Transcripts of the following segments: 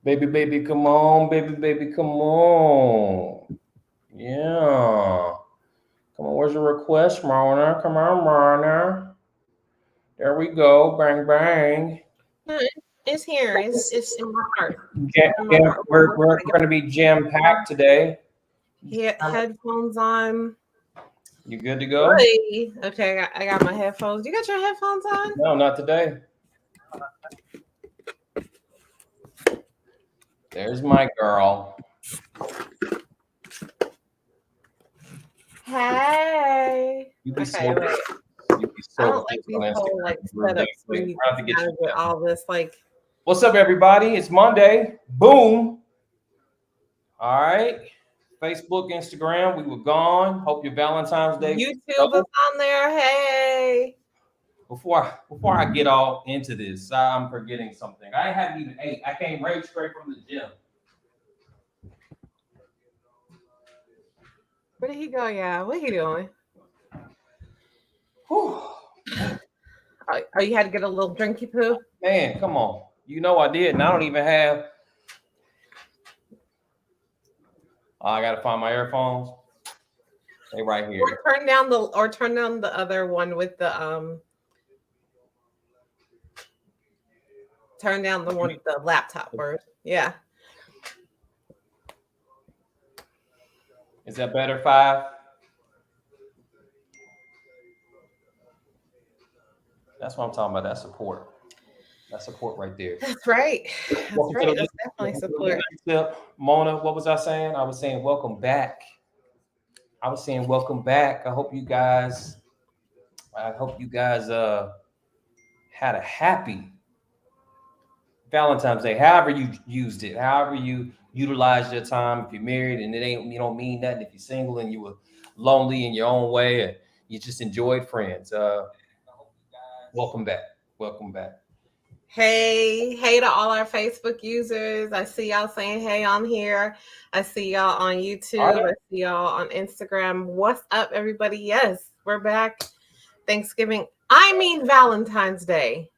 Baby, baby, come on. Baby, baby, come on. Yeah. Come on, where's your request, Mona? Come on, Mona. There we go. Bang, bang. No, it's here. It's in my heart. Jam, It's in my jam, heart. we're I got going to be jam packed today. headphones on. You good to go? Hey. Okay, I got my headphones. You got your headphones on? No, not today. There's my girl. Hey. You be Okay, so wait. you be I so don't like good these on whole Instagram. like We're setups where gonna you have to get gotta you get together. all this like What's up, everybody? It's Monday. Boom. All right. Facebook, Instagram, we were gone. Hope your Valentine's Day was YouTube is dope. on there. Hey. Before I get all into this, I'm forgetting something. I haven't even ate. I came right straight from the gym. Where did he go? Yeah, what he doing? Whew. Oh, you had to get a little drinky poo? Man, come on. You know I did, and I don't even have. I gotta find my earphones. They right here. Turn down the other one with the turn down the one with the laptop word. Yeah. Is that better? 5. That's what I'm talking about. That's support. That's support right there. That's right. That's Welcome to right. the That's definitely welcome to the support. Nite Tip. Mona, what was I saying? I was saying welcome back. I was saying welcome back. I hope you guys had a happy Valentine's Day. However you used it, however you utilized your time. If you're married and it ain't you don't mean nothing. If you're single and you were lonely in your own way and you just enjoyed friends. Welcome back. Welcome back. Hey to all our Facebook users. I see y'all saying hey on here. I see y'all on All YouTube. right. I see y'all on Instagram. What's up, everybody? Yes, we're back. Thanksgiving. I mean Valentine's Day.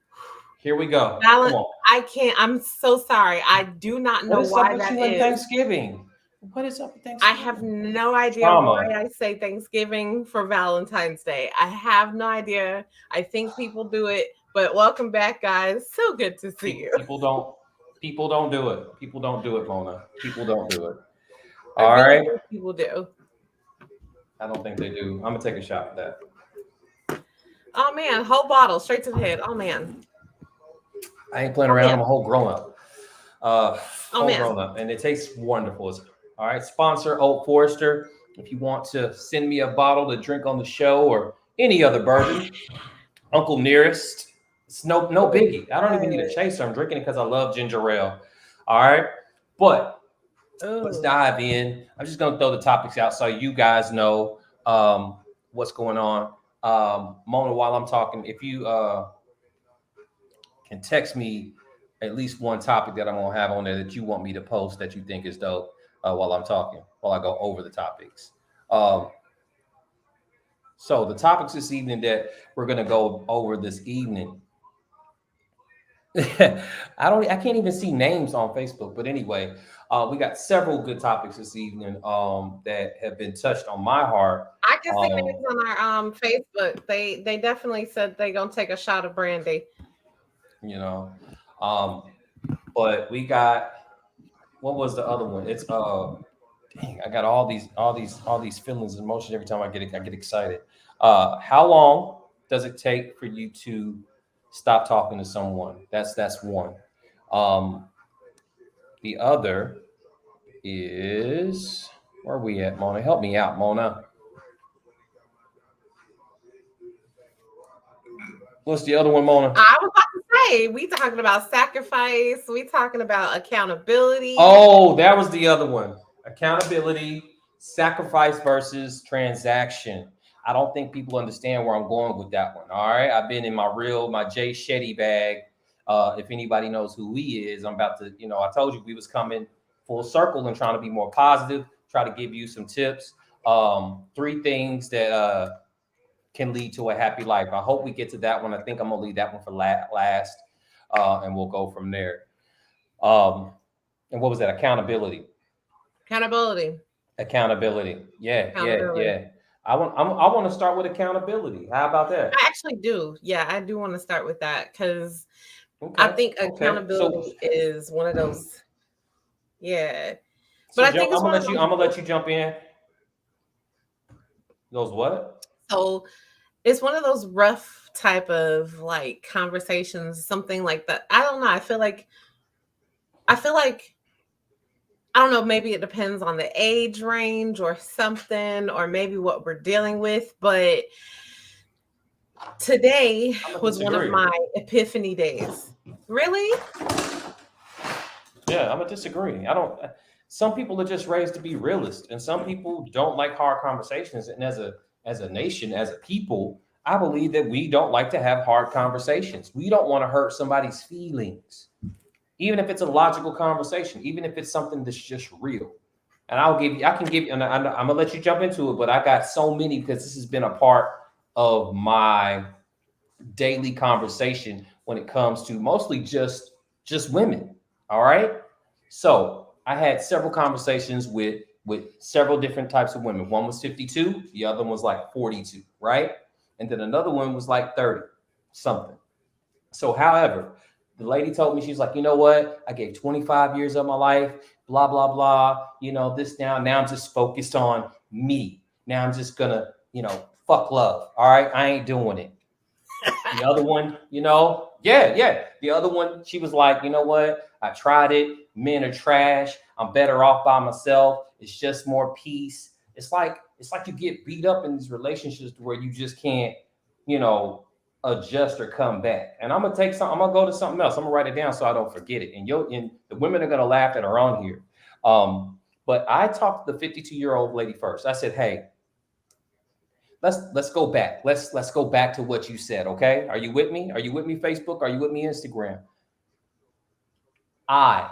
Here we go. Come Valent on. I can't. I'm so sorry. I do not What know is up why with that you and is. Thanksgiving? What is up with I have Thanksgiving? no idea Trauma. why I say Thanksgiving for Valentine's Day. I have no idea. I think people do it, but welcome back, guys. So good to see you. People don't do it. People don't do it, Mona. People don't do it. I All really right. think people do. I don't think they do. I'm gonna take a shot for that. Oh man, whole bottle straight to the head. Oh man. I ain't playing Oh around. man. I'm a whole grown up. Oh Whole man. grown up, and it tastes wonderful. All right. Sponsor Oak Forester. If you want to send me a bottle to drink on the show or any other bourbon, Uncle Nearest. It's no biggie. I don't even need a chaser. I'm drinking it because I love ginger ale. All right. But let's Oh. dive in. I'm just gonna throw the topics out so you guys know what's going on. Mona, while I'm talking, if you can text me at least one topic that I'm gonna have on there that you want me to post that you think is dope while I'm talking, while I go over the topics. Um, so the topics this evening that we're gonna go over this evening. I can't even see names on Facebook, but anyway, we got several good topics this evening that have been touched on my heart. I can see Um, names on our Facebook. They definitely said they gonna take a shot of brandy. you know, um, but we got what was the other one? It's dang, I got all these feelings and emotions every time I get excited. How long does it take for you to stop talking to someone? That's one. Um, the other is where are we at, Mona? Help me out, Mona. What's the other one, Mona? I was about to say, we talking about sacrifice, we talking about accountability. Oh, that was the other one. Accountability, sacrifice versus transaction. I don't think people understand where I'm going with that one. All right. I've been in my Jay Shetty bag. If anybody knows who he is, I'm about to, I told you we was coming full circle and trying to be more positive, try to give you some tips. 3 things that can lead to a happy life. I hope we get to that one. I think I'm gonna leave that one for last, and we'll go from there. Um, And what was that? Accountability. Accountability. Accountability. Yeah, yeah, Accountability. yeah. I want to start with accountability. How about that? I actually do. Yeah, I do want to start with that because I Okay. think Okay. So accountability is one of those. Yeah, but so I Joe, think it's one of I'm those. gonna let you jump in. Those what? So it's one of those rough type of like conversations, something like that. I don't know. I feel like I don't know, maybe it depends on the age range or something, or maybe what we're dealing with, but today I'm gonna was one of disagree. my epiphany days. Really? Yeah, I'm gonna disagree. I don't. Some people are just raised to be realists, and some people don't like hard conversations. And as a nation, as a people, I believe that we don't like to have hard conversations. We don't want to hurt somebody's feelings, even if it's a logical conversation, even if it's something that's just real. And I can give you, and I'm gonna let you jump into it, but I got so many because this has been a part of my daily conversation when it comes to mostly just women. All right. So I had several conversations with several different types of women. One was 52, the other one was like 42, right? And then another one was like 30 something. So, however, the lady told me, she's like, you know what? I gave 25 years of my life, blah, blah, blah. This now I'm just focused on me. Now I'm just gonna, fuck love. All right. I ain't doing it. The other one, yeah, yeah. The other one, she was like, you know what? I tried it. Men are trash. I'm better off by myself. It's just more peace. It's like you get beat up in these relationships where you just can't, you know, adjust or come back. And I'm gonna go to something else. I'm gonna write it down so I don't forget it. And the women are gonna laugh that are on here. But I talked to the 52-year-old lady first. I said, hey, let's go back. Let's go back to what you said. Okay, are you with me? Are you with me, Facebook? Are you with me, Instagram? I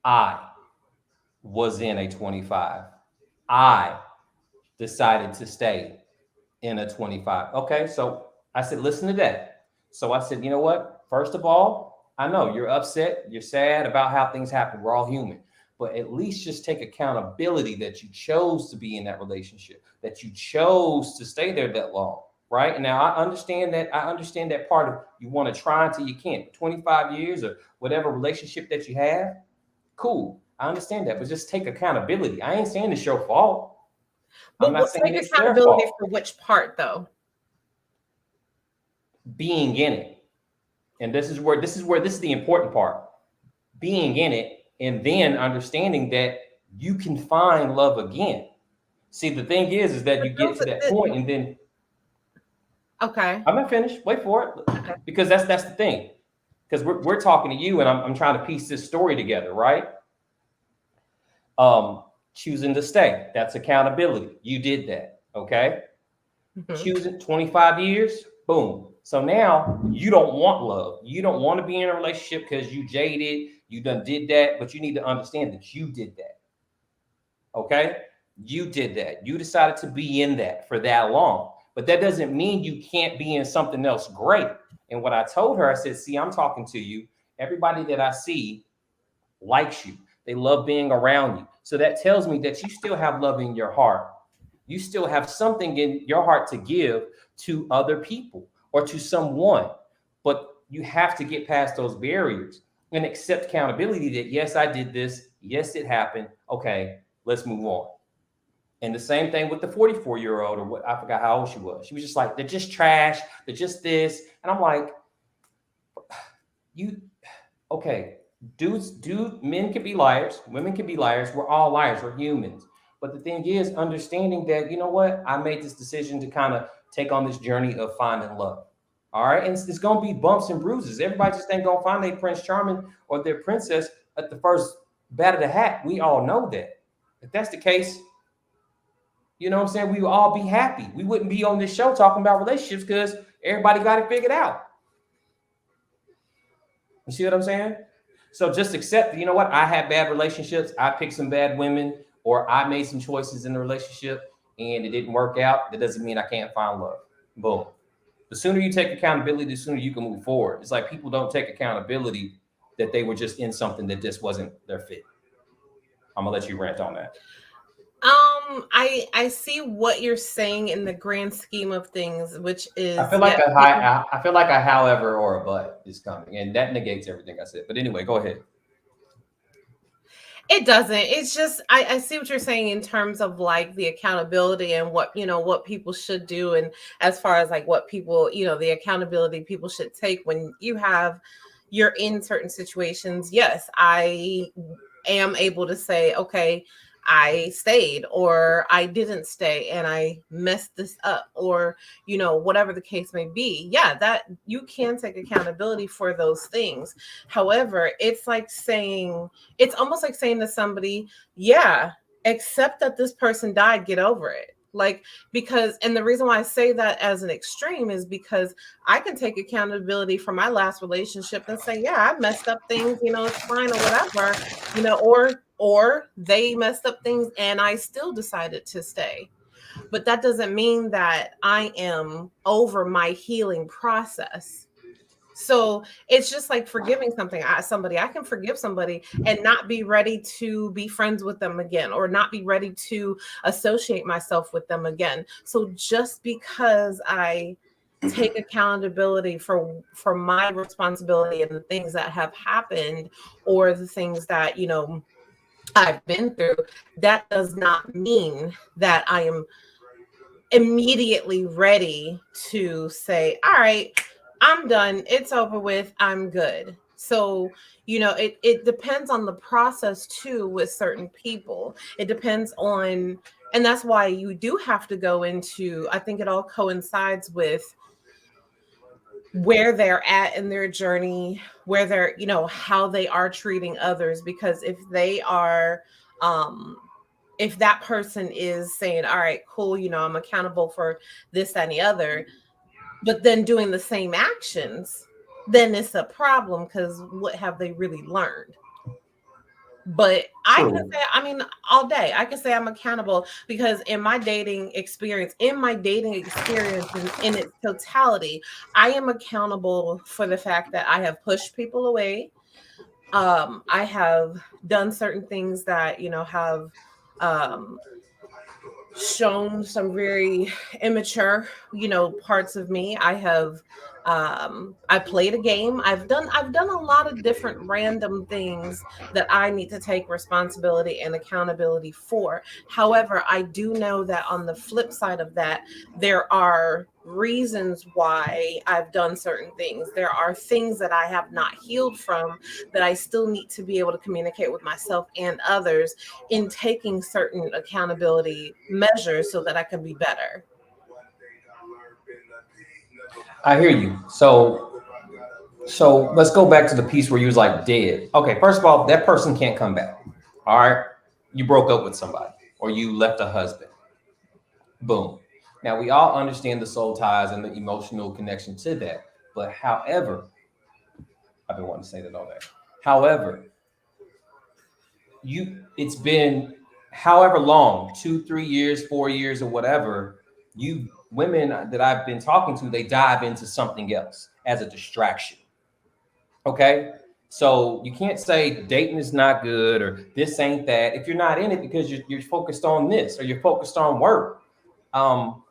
I was in a 25. I decided to stay in a 25. Okay, so I said, listen to that. So I said, you know what? First of all, I know you're upset, you're sad about how things happen. We're all human. But at least just take accountability that you chose to be in that relationship, that you chose to stay there that long. Right. And now I understand that part of you want to try until you can't. 25 years or whatever relationship that you have, cool. I understand that. But just take accountability. I ain't saying it's your fault. I'm But not what saying take it's their accountability fault. for which part though? Being in it. And this is the important part. Being in it and then understanding that you can find love again. See, the thing is that But you get to that point and then okay. I'm not finished. Wait for it. Okay. Because that's the thing. Because we're talking to you and I'm trying to piece this story together, right? Choosing to stay. That's accountability. You did that. Okay. Mhm. Choosing 25 years, boom. So now you don't want love. You don't want to be in a relationship because you jaded, you done did that, but you need to understand that you did that. Okay? You did that. You decided to be in that for that long. But that doesn't mean you can't be in something else great. And what I told her, I said, see, I'm talking to you. Everybody that I see likes you. They love being around you. So that tells me that you still have love in your heart. You still have something in your heart to give to other people or to someone. But you have to get past those barriers and accept accountability that, yes, I did this. Yes, it happened. Okay, let's move on. And the same thing with the 44-year-old, or what, I forgot how old she was. She was just like, they're just trash. They're just this. And I'm like, you, okay, men can be liars, women can be liars. We're all liars. We're humans. But the thing is, understanding that, you know what, I made this decision to kind of take on this journey of finding love. All right, and it's gonna be bumps and bruises. Everybody just ain't gonna find their Prince Charming or their princess at the first bat of the hat. We all know that. If that's the case, you know what I'm saying, we would all be happy. We wouldn't be on this show talking about relationships because everybody got it figured out. You see what I'm saying? So just accept, you know what? I had bad relationships. I picked some bad women, or I made some choices in the relationship and it didn't work out. That doesn't mean I can't find love. Boom. The sooner you take accountability, the sooner you can move forward. It's like people don't take accountability. that they were just in something that just wasn't their fit? I'm gonna let you rant on that. I see what you're saying in the grand scheme of things, which I is feel like yes, a people. high. I feel like a however or a but is coming, and that negates everything I said. But anyway, go ahead. It doesn't. It's just I see what you're saying in terms of like the accountability and what what people should do, and as far as like what people the accountability people should take when you're in certain situations. Yes, I am able to say, okay, I stayed or I didn't stay and I messed this up, or whatever the case may be. Yeah, that you can take accountability for those things. However, it's almost like saying to somebody, yeah, accept that this person died, get over it. Like, because, and the reason why I say that as an extreme is because I can take accountability for my last relationship and say, yeah, I messed up things, it's fine or whatever, or they messed up things and I still decided to stay. But that doesn't mean that I am over my healing process. So it's just like forgiving somebody. I can forgive somebody and not be ready to be friends with them again, or not be ready to associate myself with them again. So just because I take accountability for my responsibility and the things that have happened, or the things that I've been through, that does not mean that I am immediately ready to say, all right, I'm done. It's over with. I'm good. So, it depends on the process too with certain people. It depends on, and that's why you do have to go into, I think it all coincides with where they're at in their journey, where they're, how they are treating others. Because um, if that person is saying, all right, cool, I'm accountable for this, that, and the other, but then doing the same actions, then it's a problem, because what have they really learned? But I can True. say, I mean, all day, I can say I'm accountable, because in my dating experience in its totality, I am accountable for the fact that I have pushed people away. I have done certain things that, have um shown some very immature, parts of me. I played a game. I've done a lot of different random things that I need to take responsibility and accountability for. However, I do know that on the flip side of that, there are reasons why I've done certain things. There are things that I have not healed from, that I still need to be able to communicate with myself and others in taking certain accountability measures so that I can be better. I hear you. So let's go back to the piece where you was like dead. Okay, first of all, that person can't come back. All right, you broke up with somebody or you left a husband. Boom. Now we all understand the soul ties and the emotional connection to that. But however, I've been wanting to say that all day. However, it's been however long, 2 3 years, 4 years, or whatever. You women that I've been talking to, they dive into something else as a distraction. Okay. So you can't say dating is not good or this ain't that if you're not in it, because you're focused on this or you're focused on work. Um,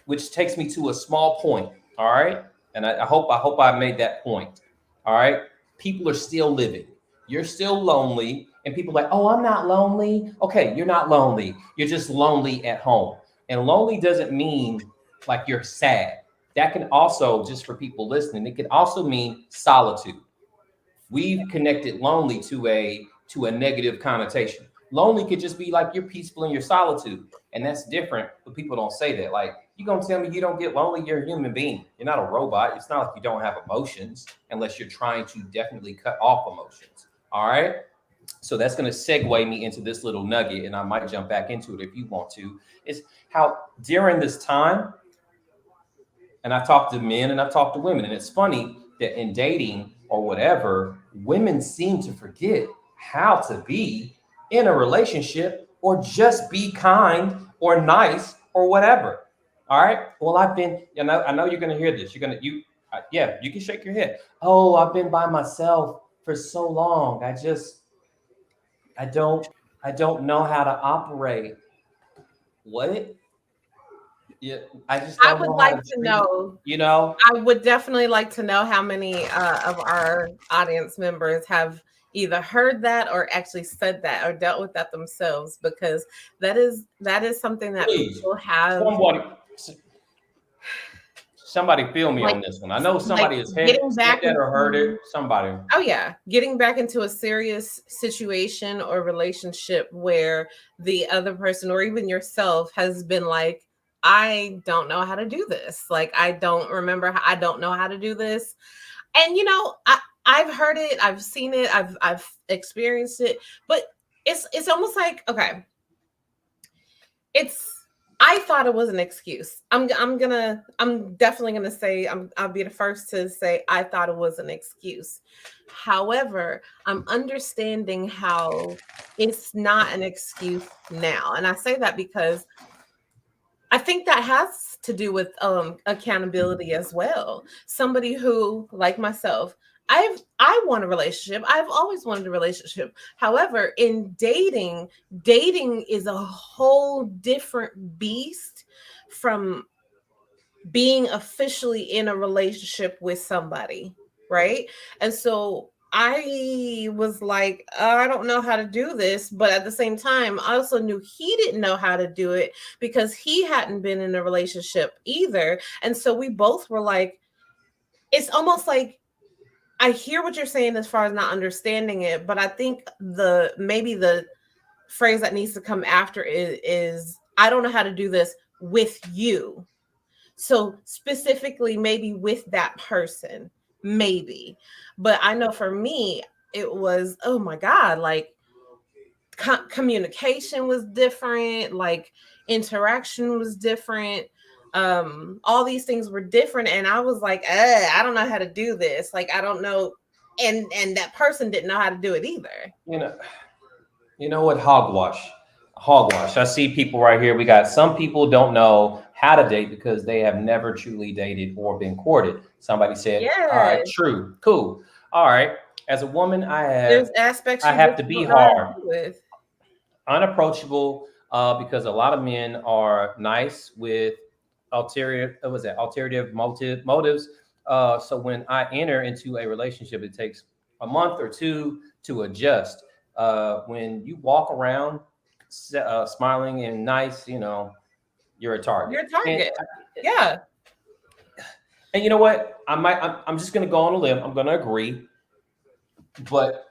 which takes me to a small point. All right. And I hope I made that point. All right. People are still living. You're still lonely. And people are like, oh, I'm not lonely. Okay, you're not lonely. You're just lonely at home. And lonely doesn't mean like you're sad. That can also, just for people listening, it can also mean solitude. We've connected lonely to a negative connotation. Lonely could just be like you're peaceful in your solitude, and that's different. But people don't say that. Like, you gonna tell me you don't get lonely? You're a human being. You're not a robot. It's not like you don't have emotions, unless you're trying to definitely cut off emotions. All right. So that's going to segue me into this little nugget, and I might jump back into it if you want to. Is how during this time, and I talk to men and I talk to women, and it's funny that in dating or whatever, women seem to forget how to be in a relationship or just be kind or nice or whatever. All right. Well, I've been, I know you're going to hear this. Yeah, you can shake your head. Oh, I've been by myself for so long. I don't I don't know how to operate. What? Yeah, I just I don't would know how like to to treat. know. You know, I would definitely like to know how many of our audience members have either heard that or actually said that or dealt with that themselves, because that is something that please, people have, somebody, somebody feel me like on this one. I know like somebody has getting said back that or heard it. into. Somebody. Oh yeah, getting back into a serious situation or relationship where the other person or even yourself has been like, I don't know how to do this. Like I don't remember I don't know how to do this. And I've heard it, I've seen it, I've experienced it, but it's almost like, okay, it's I thought it was an excuse. I'm definitely gonna say, I'll be the first to say I thought it was an excuse. However, I'm understanding how it's not an excuse now. And I say that because I think that has to do with accountability as well. Somebody who, like myself, I want a relationship. I've always wanted a relationship. However, in dating is a whole different beast from being officially in a relationship with somebody, right? And so I was like, I don't know how to do this. But at the same time, I also knew he didn't know how to do it because he hadn't been in a relationship either. And so we both were like, it's almost like, I hear what you're saying as far as not understanding it, but I think the phrase that needs to come after is I don't know how to do this with you. So specifically, maybe with that person, maybe. But I know for me, it was, oh my God, like communication was different, like interaction was different. All these things were different. And I was like, I don't know how to do this. Like, I don't know. And that person didn't know how to do it either. You know, you know what? Hogwash. Hogwash. I see people right here. We got some people don't know how to date because they have never truly dated or been courted. Somebody said, all right, Yeah. true, cool. All right. As a woman, There's aspects I you have just to be don't know how to hard, do with. unapproachable, because a lot of men are nice with ulterior, what was that, alternative motives. So when I enter into a relationship, it takes a month or two to adjust. When you walk around smiling and nice, you're a target. Your target. Yeah. And you know what? I'm just going to go on a limb. I'm going to agree. But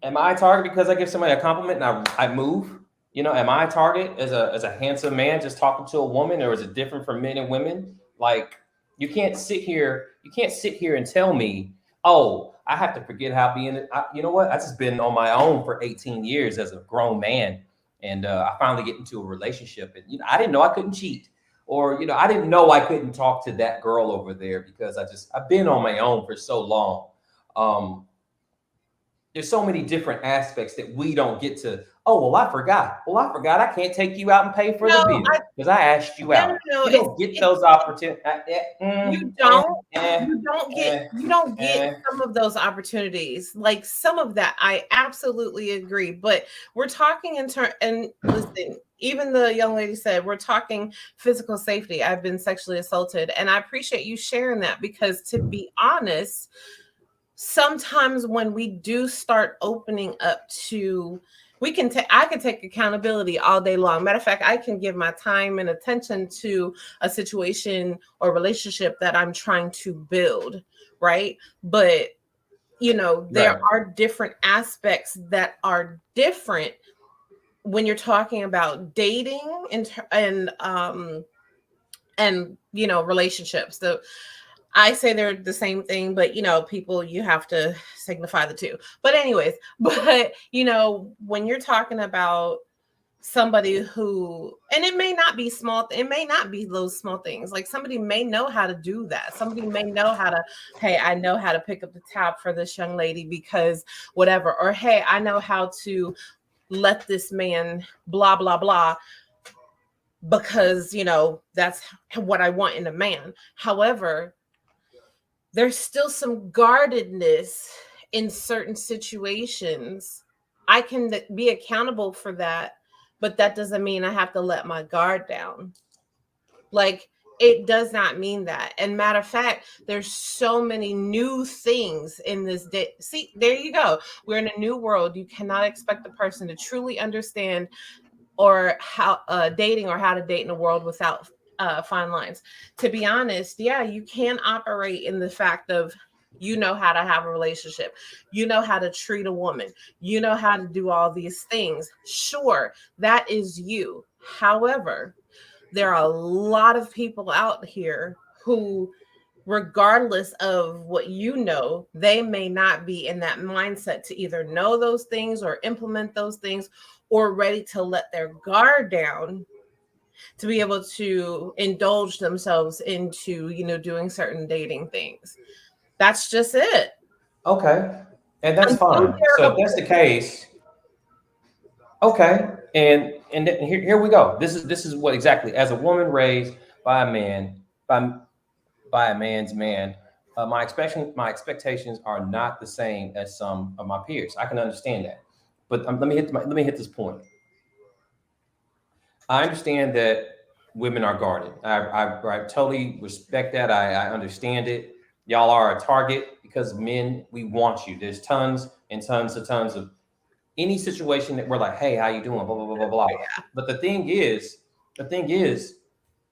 am I a target because I give somebody a compliment and I move? Am I a target as a handsome man just talking to a woman, or is it different for men and women? Like, you can't sit here and tell me, oh, I have to forget how being. You know what? I just been on my own for 18 years as a grown man, and I finally get into a relationship, and I didn't know I couldn't cheat, or I didn't know I couldn't talk to that girl over there because I've been on my own for so long. Um, there's so many different aspects that we don't get to. Oh, well, I forgot. Well, I forgot. I can't take you out and pay for No, the bill because I asked you no, out. no, no. You don't get those opportunities. You don't Eh, eh, you don't get eh. some of those opportunities. Like some of that, I absolutely agree. But we're talking and listen, even the young lady said we're talking physical safety. I've been sexually assaulted, and I appreciate you sharing that because, to be honest, sometimes when we do start opening up to, I can take accountability all day long. Matter of fact, I can give my time and attention to a situation or relationship that I'm trying to build, right? But there Right. are different aspects that are different when you're talking about dating and relationships. So I say they're the same thing, but people, you have to signify the two. But anyways, but when you're talking about somebody who, and it may not be small, it may not be those small things. Like somebody may know how to do that. Somebody may know how to, hey, I know how to pick up the tab for this young lady because whatever, or hey, I know how to let this man blah blah blah because that's what I want in a man. However, there's still some guardedness in certain situations, I can be accountable for that, but that doesn't mean I have to let my guard down. Like, it does not mean that. And matter of fact, there's so many new things in this day. See, there you go. We're in a new world. You cannot expect the person to truly understand or how dating or how to date in a world without fine lines. To be honest, yeah, you can operate in the fact of, you know how to have a relationship, you know how to treat a woman, you know how to do all these things. Sure, that is you. However, there are a lot of people out here who, regardless of what you know, they may not be in that mindset to either know those things or implement those things, or ready to let their guard down to be able to indulge themselves into, doing certain dating things. That's just it. Okay, and that's Until fine. they're So if that's the case, okay, and here we go. This is what exactly, as a woman raised by a man, by a man's man, my expectations are not the same as some of my peers. I can understand that, but let me hit this point. I understand that women are guarded. I totally respect that. I understand it. Y'all are a target because men, we want you. There's tons and tons of any situation that we're like, hey, how you doing? Blah blah blah blah blah. But the thing is,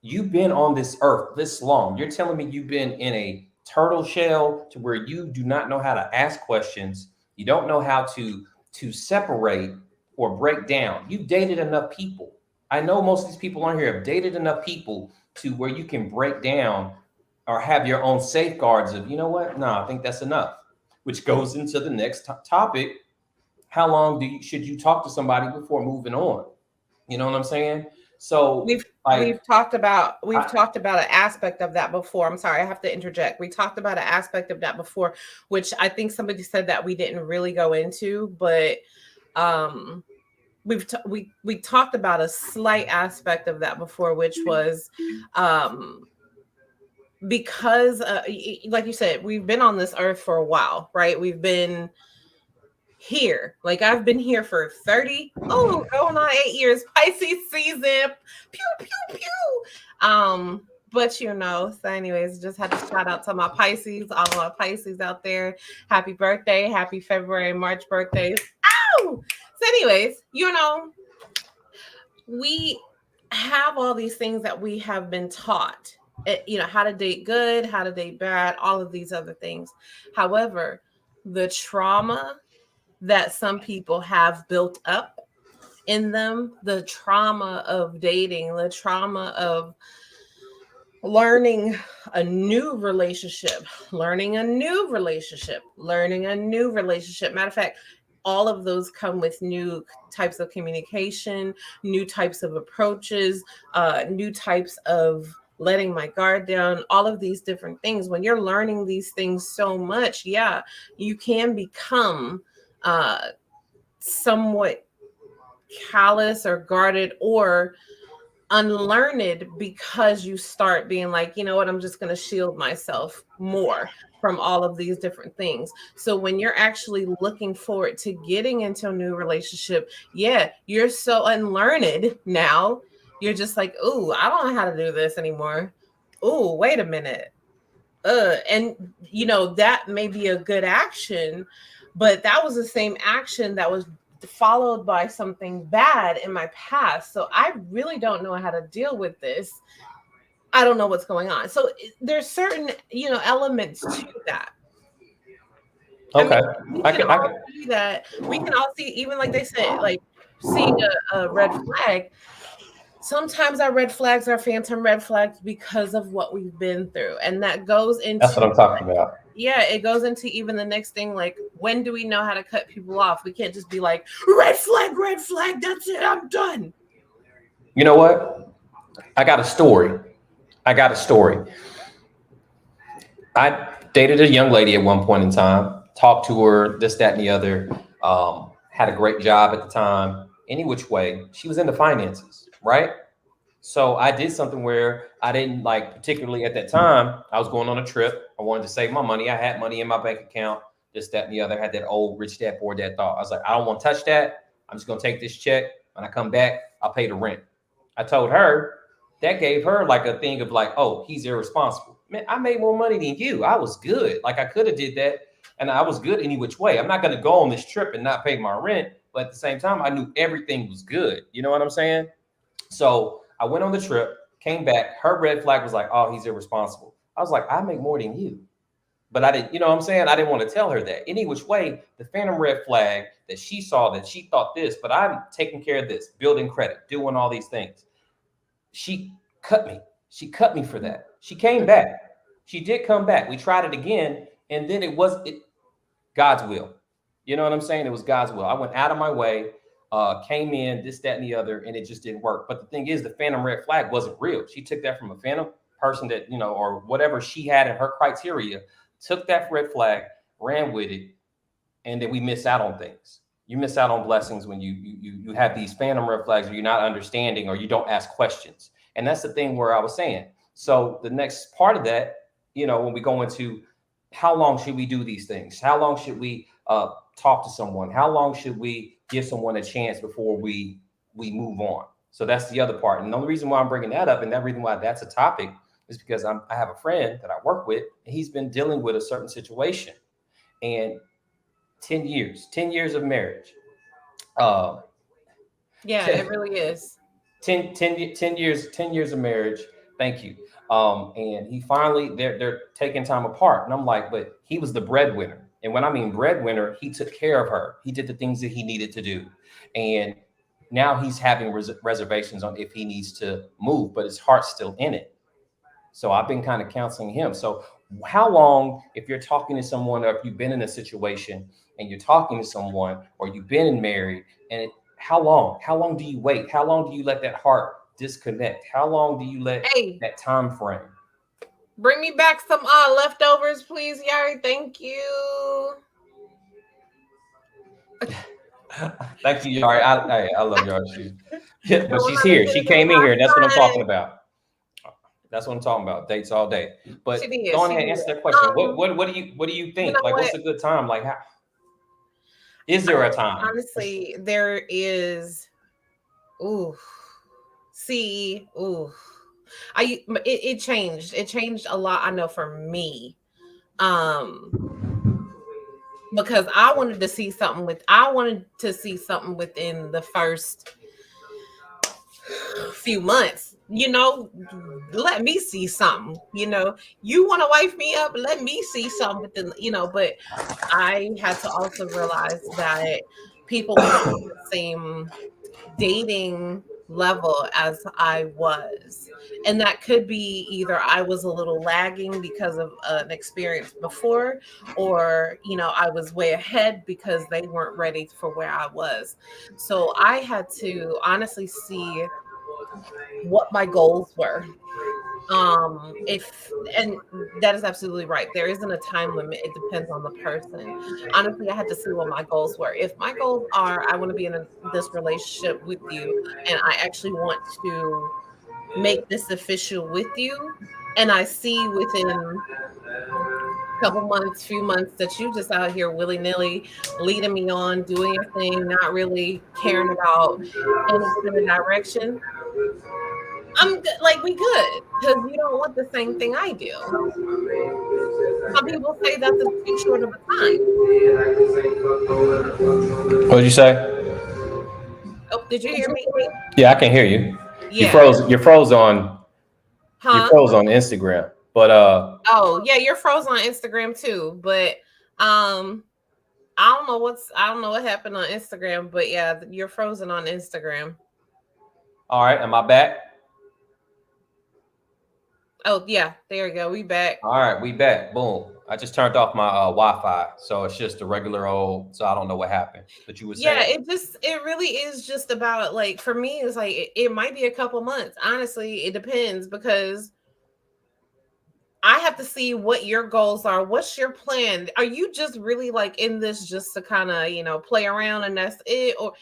you've been on this earth this long. You're telling me you've been in a turtle shell to where you do not know how to ask questions. You don't know how to separate or break down. You've dated enough people. I know most of these people on here have dated enough people to where you can break down or have your own safeguards of, you know what? No, I think that's enough. Which goes into the next topic. How long should you talk to somebody before moving on? You know what I'm saying? So we've like we've talked about we've I, talked about an aspect of that before. I'm sorry, I have to interject. We talked about an aspect of that before, which I think somebody said that we didn't really go into, but um we talked about a slight aspect of that before, which was um because like you said, we've been on this earth for a while, right? We've been here. Like, I've been here for 30, going on 8 years, Pisces season. Pew, pew, pew. But so anyways, just had to shout out to my Pisces, all of my Pisces out there. Happy birthday, happy February, March birthdays. Ow! So, anyways, we have all these things that we have been taught. How to date good, how to date bad, all of these other things. However, the trauma that some people have built up in them, the trauma of dating, the trauma of learning a new relationship, learning a new relationship, learning a new relationship. Matter of fact, all of those come with new types of communication, new types of approaches, new types of letting my guard down, all of these different things. When you're learning these things so much, yeah, you can become somewhat callous or guarded or unlearned, because you start being like, you know what, I'm just going to shield myself more from all of these different things. So when you're actually looking forward to getting into a new relationship, yeah, you're so unlearned now. You're just like, oh, I don't know how to do this anymore. Oh, wait a minute. And that may be a good action, but that was the same action that was followed by something bad in my past. So I really don't know how to deal with this. I don't know what's going on. So there's certain, elements to that. I mean, okay, we I can can I all can see that. We can all see, even like they said, like seeing a red flag. Sometimes our red flags are phantom red flags because of what we've been through. And that goes that's what into, I'm talking about. yeah, it goes into even the next thing, like, when do we know how to cut people off? We can't just be like, red flag, that's it, I'm done. You know what? I got a story. I got a story. I dated a young lady at one point in time, talked to her, this, that, and the other. Had a great job at the time. Any which way, she was into finances, right? So I did something where I didn't like, particularly at that time, I was going on a trip. I wanted to save my money. I had money in my bank account. this, that, and the other. Had that old rich dad, poor dad thought. I was like, I don't want to touch that. I'm just gonna take this check. When I come back, I'll pay the rent. I told her that gave her like a thing of like, oh, he's irresponsible. Man, I made more money than you. I was good. Like I could have did that, and I was good any which way. I'm not gonna go on this trip and not pay my rent, but at the same time, I knew everything was good. You know what I'm saying? So I went on the trip, came back. Her red flag was like, oh, he's irresponsible. I was like, I make more than you. But I didn't, you know what I'm saying? I didn't want to tell her that. Any which way, the phantom red flag that she saw that she thought this, but I'm taking care of this, building credit, doing all these things. She cut me. She cut me for that. She came back. She did come back. We tried it again, and then it God's will. You know what I'm saying? It was God's will. I went out of my way, came in, this, that, and the other, and it just didn't work. But the thing is, the phantom red flag wasn't real. She took that from a phantom person that, you know, or whatever she had in her criteria, took that red flag, ran with it, and then we miss out on things. You miss out on blessings when you have these phantom red flags where you're not understanding or you don't ask questions. And that's the thing where I was saying. So the next part of that, you know, when we go into how long should we do these things? How long should we talk to someone? How long should we give someone a chance before we move on? So that's the other part. And the only reason why I'm bringing that up, and that reason why that's a topic, is because I have a friend that I work with, and he's been dealing with a certain situation, and 10 years of marriage. Uh, Yeah, it really is. 10 years of marriage. Thank you. And he finally, they're taking time apart. And I'm like, but he was the breadwinner. And when I mean breadwinner, he took care of her. He did the things that he needed to do. And now he's having reservations on if he needs to move, but his heart's still in it. So I've been kind of counseling him. So how long, if you're talking to someone, or if you've been in a situation and you're talking to someone, or you've been married, and how long? How long do you wait? How long do you let that heart disconnect? How long do you let Hey, that time frame? bring me back some leftovers, please, Yari. Thank you. Thank you, Yari. I love Yari. Yeah, but No, she's I'm not here. She gonna do came in here. That's what I'm talking outside. about. That's what I'm talking about. Dates all day. She But did. go on She ahead and did. answer that question. Um, What do you you think? know Like, what? what's a good time? Like, how is there a time? Honestly, there is. Ooh, see, ooh. It changed. It changed a lot. I know for me, um, because I wanted to see something within the first few months. Let me see something. You want to wife me up? Let me see something within. But I had to also realize that people weren't on the same dating level as I was. And that could be either I was a little lagging because of an experience before, or, I was way ahead because they weren't ready for where I was. So I had to honestly see what my goals were. If and that is absolutely right. There isn't a time limit. It depends on the person. Honestly, I had to see what my goals were. If my goals are I want to be in this relationship with you, and I actually want to make this official with you, and I see within a couple months, few months, that you just out here willy-nilly leading me on, doing your thing, not really caring about any kind of direction, I'm good. Like, we good, because you don't want the same thing I do. Some people say that's too short of a time. What did you say? Oh, did you hear me? Yeah, I can hear you. You Yeah. froze. You froze on. You Huh? froze on Instagram. But Oh, yeah, you're frozen on Instagram too. But um, I don't know what happened on Instagram, but yeah, you're frozen on Instagram. all right, am I back? Oh, yeah, there you go. We back. All right, we back. Boom. I just turned off my Wi-Fi, so it's just a regular old. So I don't know what happened. But you were Yeah, saying? it really is just about, like, for me, it's like it might be a couple months. Honestly, it depends, because I have to see what your goals are. What's your plan? Are you just really like in this just to kind of, play around and that's it? Or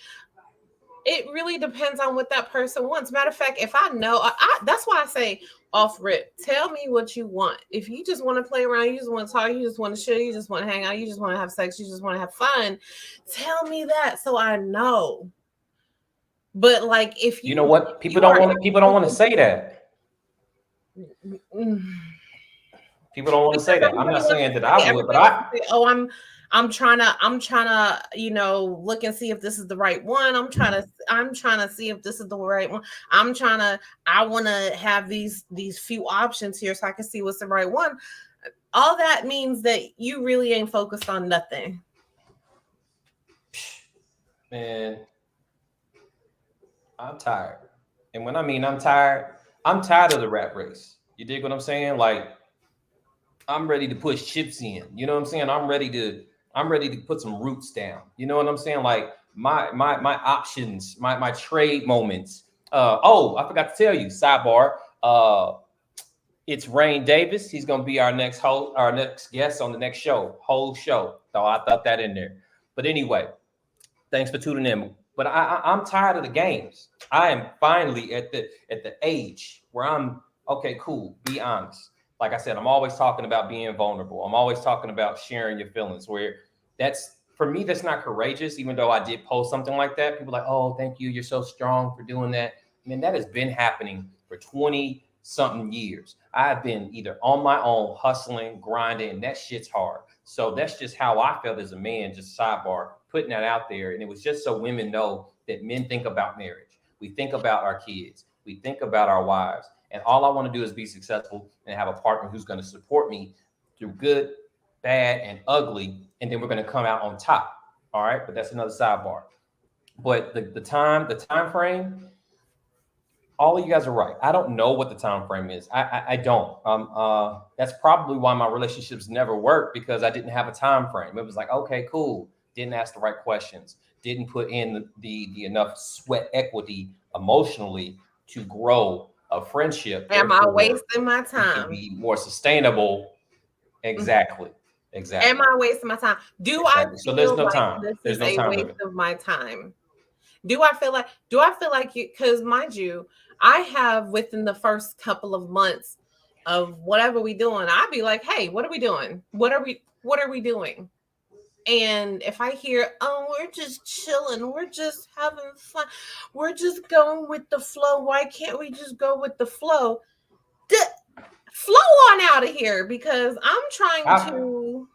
It really depends on what that person wants. Matter of fact, if I know, that's why I say off rip, tell me what you want. If you just want to play around, you just want to talk, you just want to chill, you just want to hang out, you just want to have sex, you just want to have fun, tell me that so I know. But like, if You know you what? if you are People don't want to say that. mm, People don't want to because say that. I'm everybody not wants saying to that I say, would, but everybody wants to say, oh, I'm trying to, look and see if this is the right one. I'm trying to see if this is the right one. I want to have these few options here so I can see what's the right one. All that means that you really ain't focused on nothing. man, I'm tired. And when I mean I'm tired of the rat race. You dig what I'm saying? Like I'm ready to push chips in. You know what I'm saying? I'm ready to put some roots down. You know what I'm saying? Like my options, my trade moments. Oh, I forgot to tell you, sidebar. It's Rain Davis. He's gonna be our next guest on the next show, whole show. So I thought that in there. But anyway, thanks for tuning in. But I'm tired of the games. I am finally at the age where I'm okay. Cool. Be honest. Like I said, I'm always talking about being vulnerable. I'm always talking about sharing your feelings. Where that's for me, that's not courageous. Even though I did post something like that, people are like, oh, thank you. You're so strong for doing that. I mean, that has been happening for 20 something years. I've been either on my own, hustling, grinding, and that shit's hard. So that's just how I felt as a man, just sidebar, putting that out there. And it was just so women know that men think about marriage. We think about our kids. We think about our wives. And all I want to do is be successful and have a partner who's going to support me through good, bad, and ugly. And then we're going to come out on top. All right. But that's another sidebar. But the time frame, all of you guys are right. I don't know what the time frame is. I don't. That's probably why my relationships never worked because I didn't have a time frame. It was like, okay, cool. Didn't ask the right questions. Didn't put in the enough sweat equity emotionally to grow a friendship. Am I Therefore, wasting my it can time? be more sustainable. Exactly. Am Exactly. I wasting my time? Do I Exactly. So there's feel no like time. this There's is no a time waste limit. of my time? Do I feel like you, because mind you, I have within the first couple of months of whatever we doing, I'd be like, hey, what are we doing? What are we doing? And if I hear, oh, we're just chilling, we're just having fun, we're just going with the flow, why can't we just go with the flow? D- Flow on out of here because I'm trying I've to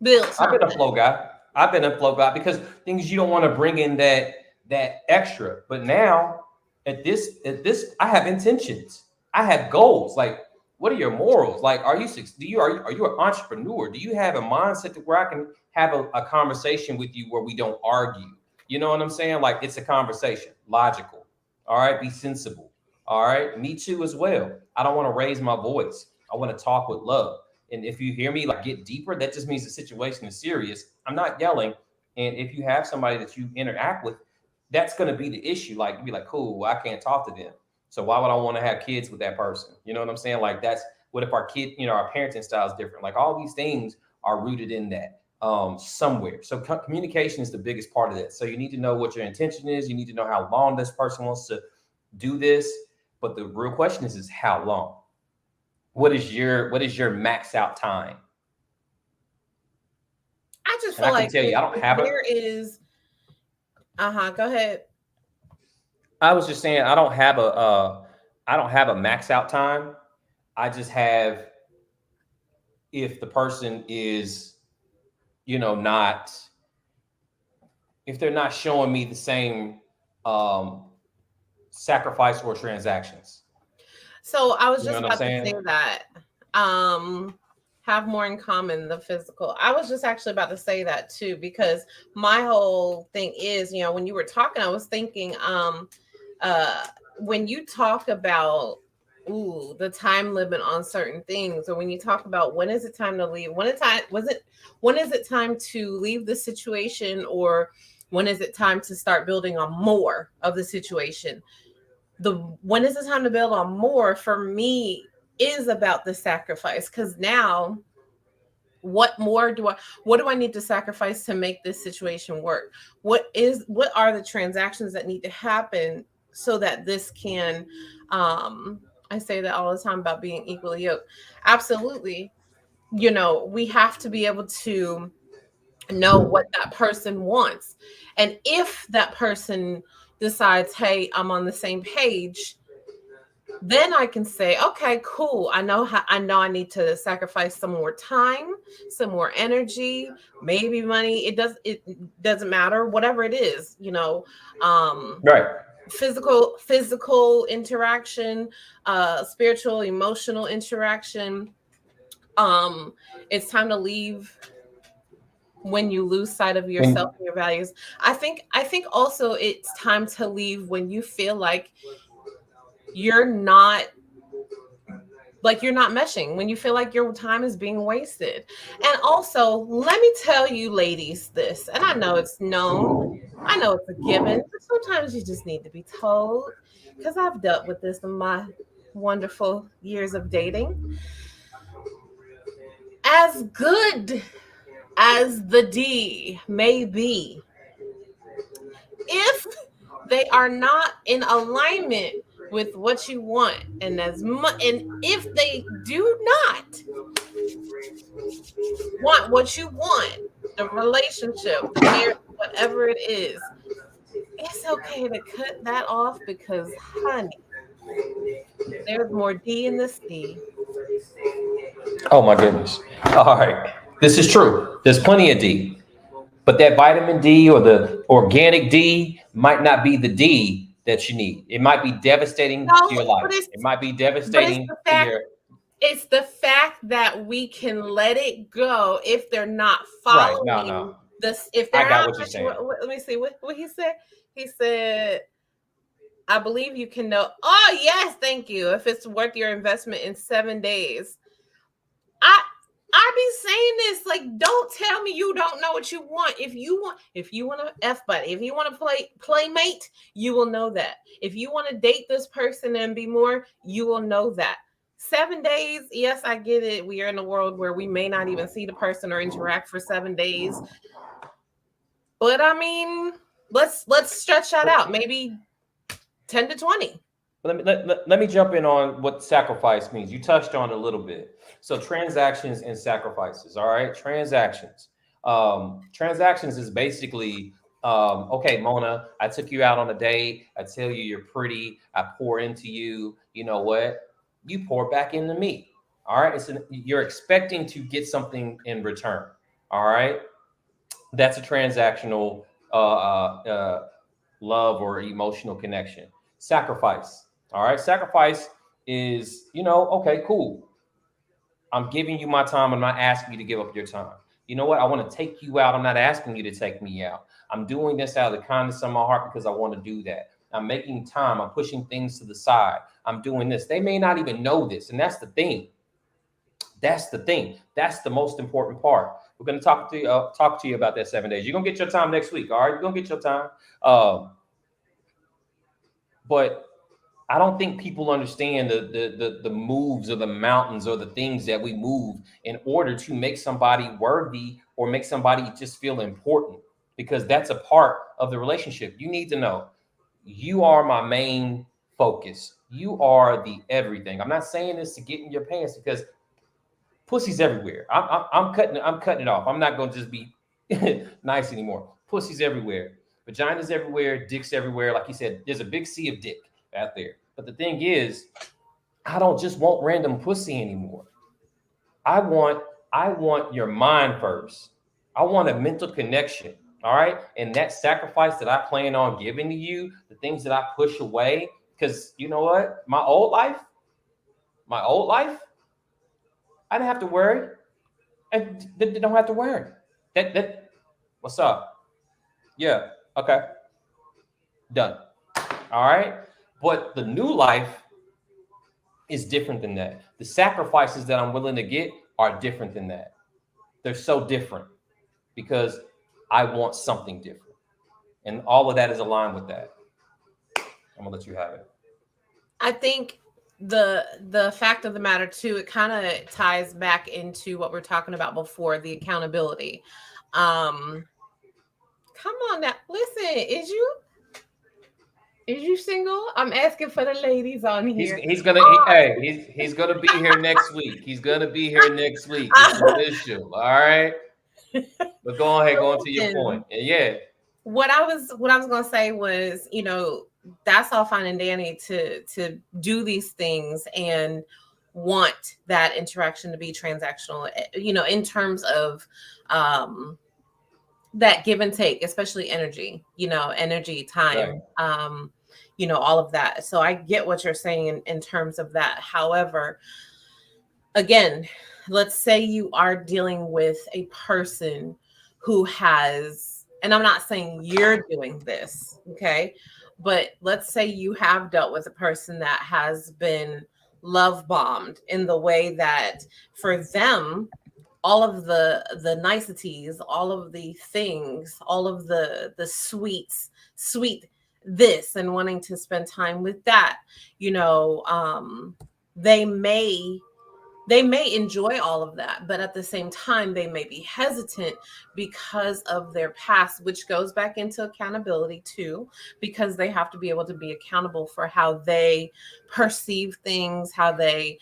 build I've been a something. flow guy. I've been a flow guy because things you don't want to bring in that extra. But now at this, I have intentions. I have goals. Like, what are your morals? Like, are you an entrepreneur? Do you have a mindset to where I can have a conversation with you where we don't argue? You know what I'm saying? Like, it's a conversation, logical. All right, be sensible. All right, me too as well. I don't want to raise my voice. I want to talk with love. And if you hear me like get deeper, that just means the situation is serious. I'm not yelling. And if you have somebody that you interact with, that's going to be the issue. Like, you'd be like, cool, well, I can't talk to them. So why would I want to have kids with that person? You know what I'm saying? Like, that's what if our kid, our parenting style is different? Like, all these things are rooted in that somewhere. So communication is the biggest part of that. So you need to know what your intention is. You need to know how long this person wants to do this. But the real question is how long? What is your max out time? I just And feel I can like tell you, I don't if have a. there is, go ahead. I was just saying, I don't have a max out time. I just have if the person is, not if they're not showing me the same um, sacrifice or transactions. So I was You know just what I'm about to say saying? that. Um, have more in common the physical. I was just actually about to say that too, because my whole thing is, when you were talking, I was thinking, uh, when you talk about the time limit on certain things, or when you talk about when is it time to leave, when is it time to leave the situation, or when is it time to start building on more of the situation, the when is the time to build on more for me is about the sacrifice, because now what do I need to sacrifice to make this situation work? What are the transactions that need to happen so that this can I say that all the time about being equally yoked. Absolutely. We have to be able to know what that person wants. And if that person decides, hey, I'm on the same page, then I can say, okay, cool. I know I need to sacrifice some more time, some more energy, maybe money. It doesn't matter, whatever it is, Right. physical interaction, spiritual, emotional interaction. Um, it's time to leave when you lose sight of yourself When and your values. I think also it's time to leave when you feel you're not you're not meshing, when you feel like your time is being wasted. And also, let me tell you ladies this, and I know it's known, I know it's a given, but sometimes you just need to be told, because I've dealt with this in my wonderful years of dating. As good as the D may be, if they are not in alignment with what you want, and if they do not want what you want, the relationship, the marriage, whatever it is, it's okay to cut that off, because honey, there's more D in the sea. Oh my goodness. All right. This is true. There's plenty of D, but that vitamin D or the organic D might not be the D that you need. It might be devastating to No, your but life. it's It might be but it's devastating the to fact your it's the fact that we can let it go if they're not right. No, no. following this. If I they're got not, what you're saying. let me see what he said. He said, I believe you can know. Oh, yes, thank you. If it's worth your investment in 7 days. I I be saying this, like, don't tell me you don't know what you want. If you want to F buddy, if you want to playmate, you will know that. If you want to date this person and be more, you will know that. 7 days, yes, I get it. We are in a world where we may not even see the person or interact for 7 days. But I mean, let's stretch that out. Maybe 10 to 20. Let me jump in on what sacrifice means. You touched on it a little bit. So transactions and sacrifices. All right, transactions. Transactions is basically okay, Mona. I took you out on a date. I tell you you're pretty. I pour into you. You know what? You pour back into me. All right. You're expecting to get something in return. All right. That's a transactional love or emotional connection. Sacrifice. All right. Sacrifice is, okay, cool. I'm giving you my time. I'm not asking you to give up your time. You know what? I want to take you out. I'm not asking you to take me out. I'm doing this out of the kindness of my heart because I want to do that. I'm making time. I'm pushing things to the side. I'm doing this. They may not even know this. And that's the thing. That's the thing. That's the most important part. We're going to talk to you about that 7 days. You're going to get your time next week. All right. You're going to get your time. But I don't think people understand the moves or the mountains or the things that we move in order to make somebody worthy or make somebody just feel important, because that's a part of the relationship. You need to know you are my main focus. You are the everything. I'm not saying this to get in your pants, because pussy's everywhere. I'm cutting it off. I'm not going to just be nice anymore. Pussy's everywhere. Vagina's everywhere. Dick's everywhere. Like you said, there's a big sea of dick out there. But the thing is, I don't just want random pussy anymore. I want I want your mind first. I want a mental connection. All right. And that sacrifice that I plan on giving to you, the things that I push away, because you know what? My old life, I didn't have to worry. And they don't have to worry. That what's up? Yeah. Okay. Done. All right. But the new life is different than that. The sacrifices that I'm willing to get are different than that. They're so different because I want something different. And all of that is aligned with that. I'm gonna let you have it. I think the fact of the matter too, it kind of ties back into what we're talking about before, the accountability. Um, come on now, listen, is you single? I'm asking for the ladies on here. Hey, he's gonna be here next week. He's gonna be here next week. It's official. All right. But go ahead, go on to your Listen, point. And yeah, what I was gonna say was, that's all fine and dandy to do these things and want that interaction to be transactional, in terms of um that give and take, especially energy, energy, right. time, all of that. So I get what you're saying in terms of that. However, again, let's say you are dealing with a person who has, and I'm not saying you're doing this, okay, but let's say you have dealt with a person that has been love bombed in the way that for them, all of the niceties, all of the things, all of the sweet this, and wanting to spend time with that, you know they may they may enjoy all of that, but at the same time they may be hesitant because of their past, which goes back into accountability too, because they have to be able to be accountable for how they perceive things, how they,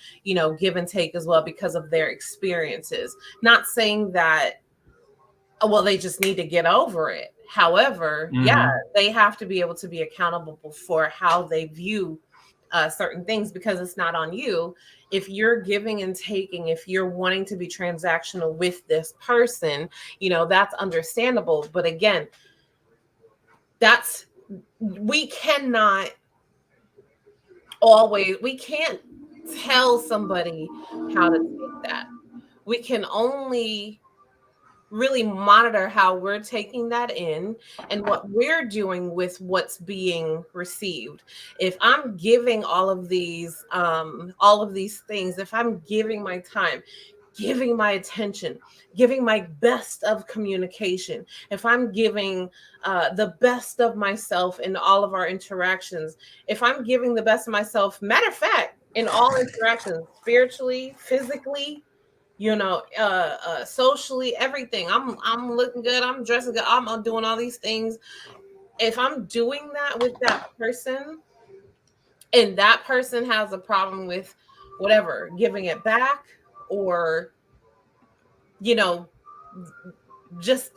give and take as well, because of their experiences. Not saying that, well, they just need to get over it. However, yeah, Mm-hmm. they have to be able to be accountable for how they view certain things, because it's not on you. If you're giving and taking, if you're wanting to be transactional with this person, that's understandable. But again, that's we cannot we can't tell somebody how to take that. We can only really monitor how we're taking that in and what we're doing with what's being received. If I'm giving all of these things, if I'm giving my time, giving my attention, giving my best of communication, if I'm giving the best of myself in all of our interactions, if I'm giving the best of myself, matter of fact, in all interactions, spiritually, physically, socially, everything, I'm looking good, I'm dressing good, I'm doing all these things. If I'm doing that with that person, and that person has a problem with whatever, giving it back, or you know just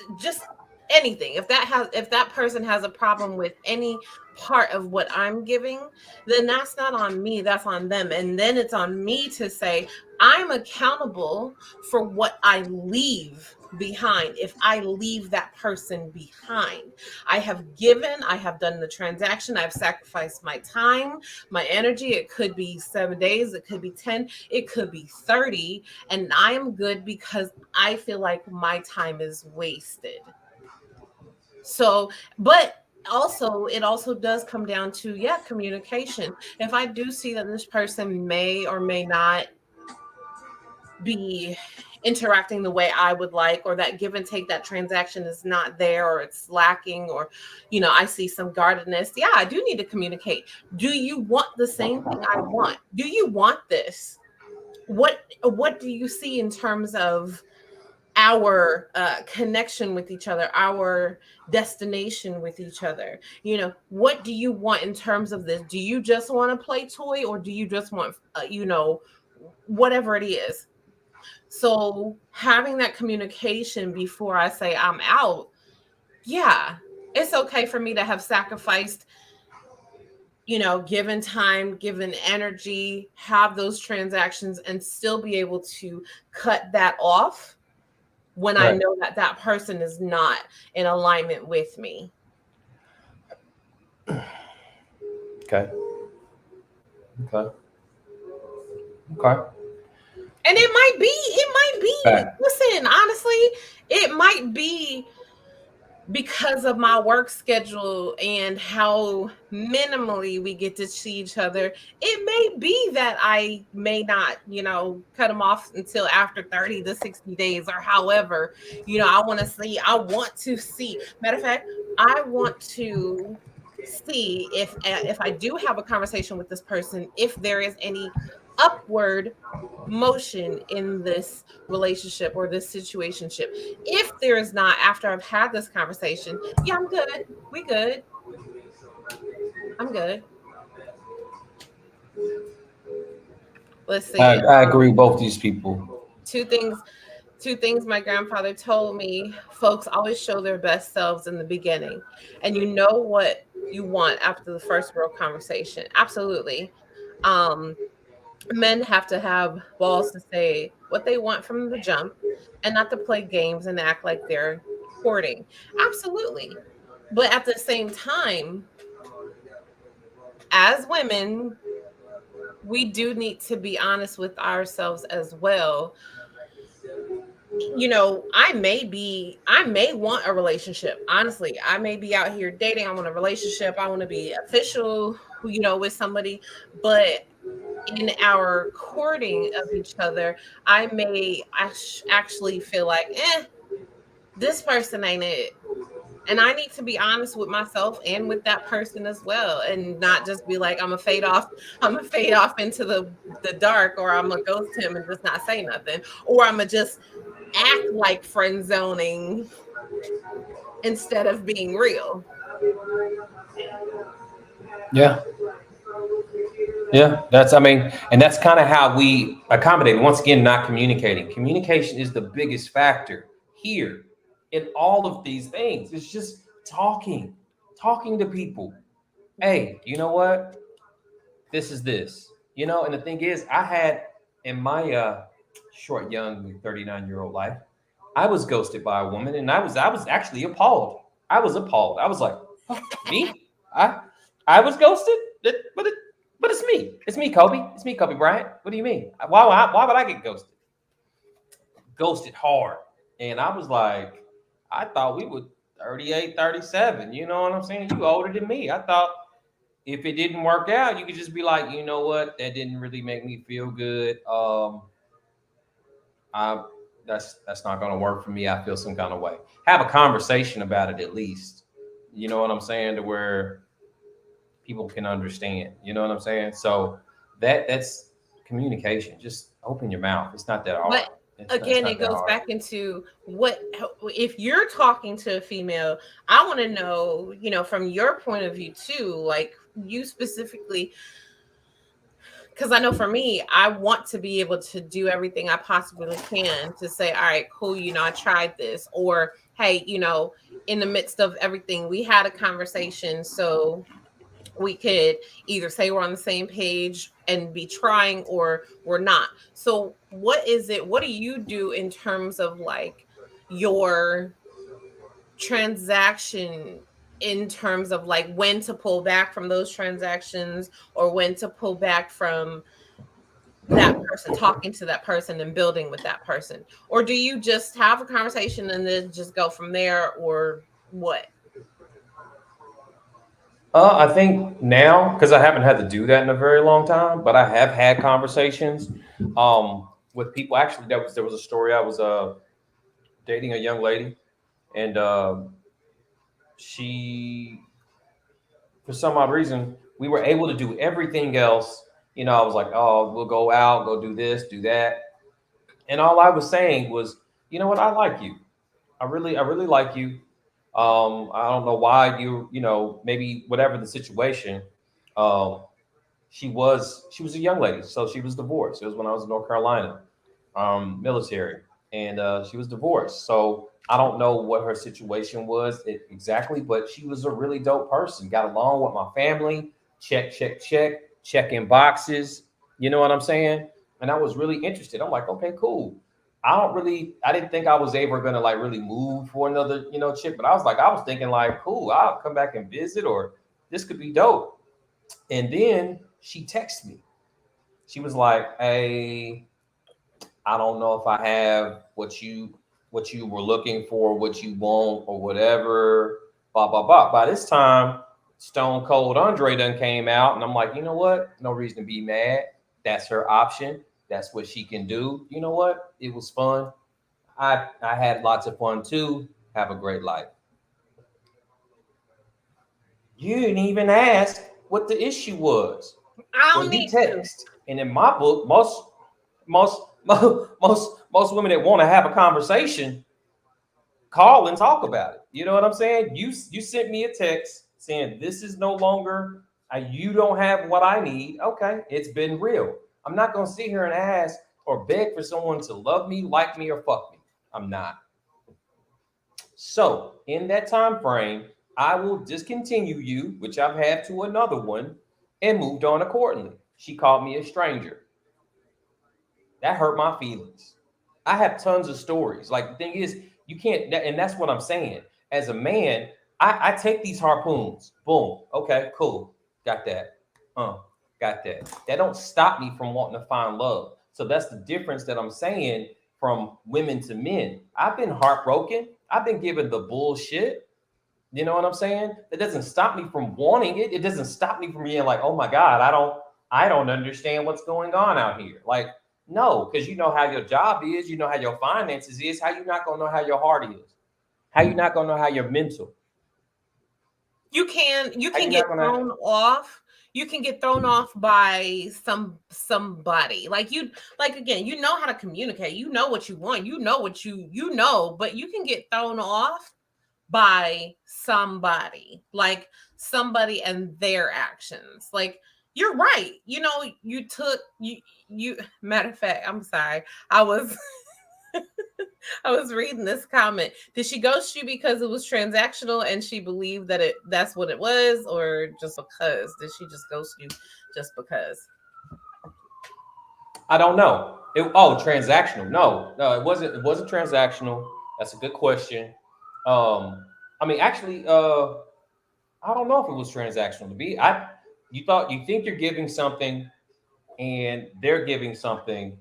anything, if that person has a problem with any part of what I'm giving, then that's not on me, that's on them. And then it's on me to say, I'm accountable for what I leave behind. If I leave that person behind, I have given, I have done the transaction, I've sacrificed my time, my energy. It could be 7 days, it could be 10, it could be 30, and I am good because I feel like my time is wasted. So, but also, it also does come down to, yeah, communication. If I do see that this person may or may not be interacting the way I would like, or that give and take, that transaction is not there, or it's lacking, or I see some guardedness, yeah, I do need to communicate. Do you want the same thing I want? Do you want this? What do you see in terms of our connection with each other, our destination with each other? What do you want in terms of this? Do you just want to play toy, or do you just want whatever it is? So having that communication before I say I'm out, yeah, it's okay for me to have sacrificed, given time, given energy, have those transactions, and still be able to cut that off when I Right. know that that person is not in alignment with me. Okay. Okay. Okay. And it might be, Back. listen, honestly, it might be because of my work schedule and how minimally we get to see each other. It may be that I may not, cut them off until after 30 to 60 days, or however, I want to see. Matter of fact, I want to see if I do have a conversation with this person, if there is any upward motion in this relationship or this situationship. If there is not, after I've had this conversation, yeah, I'm good. We good. I'm good. Let's see. I agree with both these people. Two things two things my grandfather told me: folks always show their best selves in the beginning, and you know what you want after the first real conversation. Absolutely. um Men have to have balls to say what they want from the jump, and not to play games and act like they're courting. Absolutely. But at the same time, as women, we do need to be honest with ourselves as well. I may want a relationship. Honestly, I may be out here dating. I want a relationship. I want to be official, with somebody. But in our courting of each other, I may actually feel like, this person ain't it. And I need to be honest with myself and with that person as well, and not just be like, I'm gonna fade off into the dark, or I'm gonna ghost him and just not say nothing, or I'm gonna just act like friend zoning instead of being real. Yeah. Yeah, that's, I mean, and that's kind of how we accommodate. Once again, not communicating. Communication is the biggest factor here in all of these things. It's just talking to people. Hey, you know what? This is this. And the thing is, I had in my short, young, 39-year-old life, I was ghosted by a woman, and I was actually appalled. I was appalled. I was like, "Huh, me? I was ghosted? But it's me. It's me, Kobe. It's me, Kobe Bryant. What do you mean? Why would I get ghosted? Ghosted hard. And I was like, I thought we were 38, 37. You know what I'm saying? You older than me. I thought if it didn't work out, you could just be like, you know what? That didn't really make me feel good. I that's not going to work for me. I feel some kind of way. Have a conversation about it at least. You know what I'm saying? To where people can understand. You know what I'm saying? So that's communication. Just open your mouth. It's not that But hard. It's again, not it that goes hard. back into what, if you're talking to a female, I want to know, from your point of view too, like you specifically, because I know for me, I want to be able to do everything I possibly can to say, all right, cool, I tried this, or hey, in the midst of everything, we had a conversation, so we could either say we're on the same page and be trying, or we're not. So what do you do in terms of like your transaction, in terms of like when to pull back from those transactions, or when to pull back from that person, talking to that person and building with that person? Or do you just have a conversation and then just go from there, or what? I think now, because I haven't had to do that in a very long time, but I have had conversations with people. Actually, there was a story. I was dating a young lady, and she, for some odd reason, we were able to do everything else. I was like, oh, we'll go out, go do this, do that, and all I was saying was, you know what, I like you. I really like you. I don't know why maybe whatever the situation. Um, she was a young lady, so she was divorced. It was when I was in North Carolina, military, and she was divorced. So I don't know what her situation was exactly, but she was a really dope person. Got along with my family. Check, check, check, checking boxes. You know what I'm saying? And I was really interested. I'm like, okay, cool. I didn't think I was ever gonna like really move for another, chick, but I was thinking like, cool, I'll come back and visit, or this could be dope. And then she texted me. She was like, "Hey, I don't know if I have what you were looking for, what you want, or whatever." Blah blah blah. By this time, Stone Cold Andre done came out, and I'm like, you know what? No reason to be mad. That's her option. That's what she can do. You know what? It was fun. I had lots of fun too. Have a great life. You didn't even ask what the issue was. I Well, don't you need to. text, and in my book, most most women that want to have a conversation call and talk about it. You know what I'm saying? You sent me a text saying this is no longer you don't have what I need. Okay, it's been real. I'm not gonna sit here and ask or beg for someone to love me, like me, or fuck me. I'm not. So in that time frame, I will discontinue you, which I've had to another one, and moved on accordingly. She called me a stranger. That hurt my feelings. I have tons of stories. Like the thing is, you can't, and that's what I'm saying. As a man, I take these harpoons. Boom. Okay, cool. Got that. Got that. That don't stop me from wanting to find love. So that's the difference that I'm saying from women to men. I've been heartbroken. I've been given the bullshit. You know what I'm saying? That doesn't stop me from wanting it. It doesn't stop me from being like, oh my God, I don't understand what's going on out here. Like, no, because you know how your job is, you know how your finances is, how you not gonna know how your heart is? How you not gonna know how your mental? You How can you get not gonna thrown off. You can get thrown off by somebody. Like you like again, you know how to communicate. You know what you want. You know what you know, but you can get thrown off by somebody. Like somebody and their actions. Like you're right. You know, you matter of fact, I'm sorry. I was I was reading this comment. Did she ghost you because it was transactional and she believed that that's what it was, or just because? Did she just ghost you just because? I don't know. Oh, transactional. No, no, it wasn't transactional. That's a good question. I mean, actually, I don't know if it was transactional to be. You think you're giving something and they're giving something.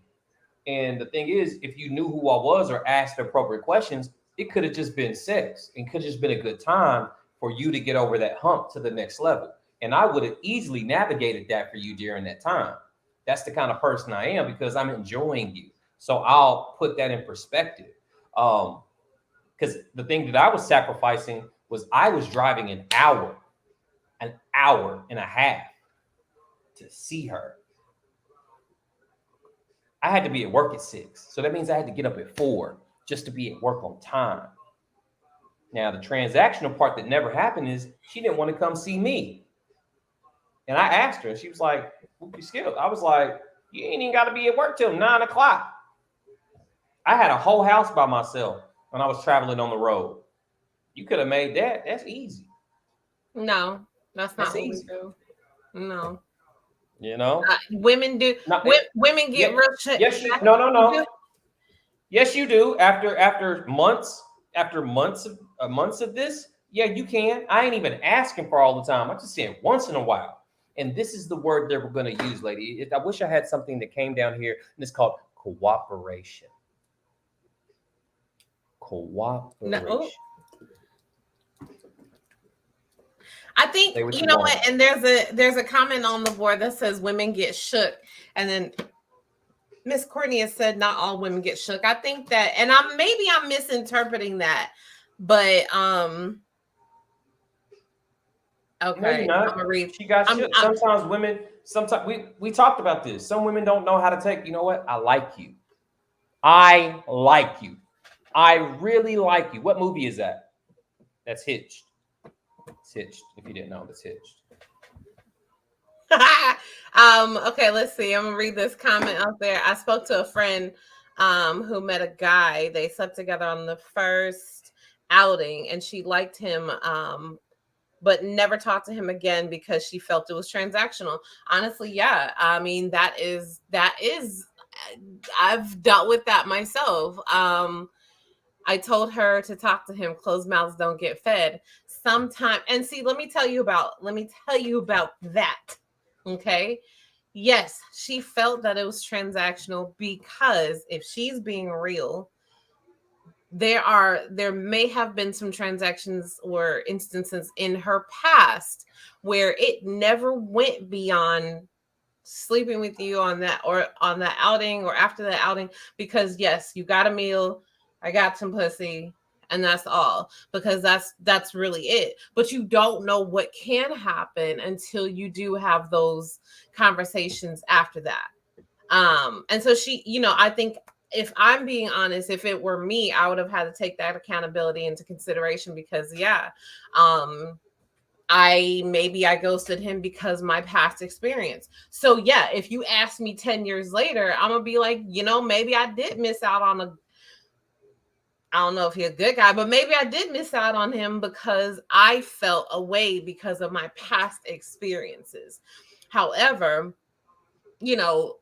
And the thing is, if you knew who I was or asked the appropriate questions, it could have just been sex and could have just been a good time for you to get over that hump to the next level. And I would have easily navigated that for you during that time. That's the kind of person I am because I'm enjoying you. So I'll put that in perspective. Because the thing that I was sacrificing was I was driving an hour and a half to see her. I had to be at work at 6. So that means I had to get up at 4 just to be at work on time. Now, the transactional part that never happened is she didn't want to come see me. And I asked her, and she was like, "Whoop, you skilled." I was like, "You ain't even got to be at work till 9 o'clock." I had a whole house by myself when I was traveling on the road. You could have made that. That's easy. No, that's That's not what we easy. do. No, You know? women do. Not, Women get yeah, real shit. yes, no, no, no. Yes, you do. After months of this, yeah, you can. I ain't even asking for all the time. I'm just saying once in a while. And this is the word that we're going to use, lady. I wish I had something that came down here, and it's called cooperation. No, Cooperation. I think Say what you you know want. what. And there's a comment on the board that says women get shook, and then Miss Courtney has said not all women get shook. I think that, and I'm misinterpreting that, but No, you're okay, I'm gonna not. read. She got I'm shit. Sometimes women. Sometimes we talked about this. Some women don't know how to take. You know what? I like you. I like you. I really like you. What movie is that? That's Hitched. It's Hitched. If you didn't know, that's Hitched. okay, let's see. I'm gonna read this comment out there. I spoke to a friend who met a guy. They slept together on the first outing and she liked him but never talked to him again because she felt it was transactional. Honestly, yeah. I mean, that is I've dealt with that myself. I told her to talk to him. Closed mouths don't get fed. Sometime and see, let me tell you about that. Okay. Yes, she felt that it was transactional because if she's being real, there may have been some transactions or instances in her past where it never went beyond sleeping with you on that or on that outing or after that outing because yes, you got a meal, I got some pussy, and that's all, because that's really it. But you don't know what can happen until you do have those conversations after that. And so she, I think, if I'm being honest, if it were me, I would have had to take that accountability into consideration, because yeah, um I ghosted him because my past experience. So yeah, if you ask me 10 years later, I'm gonna be like, maybe I did miss out on a, I don't know if he's a good guy, but maybe I did miss out on him because I felt away because of my past experiences. However, you know,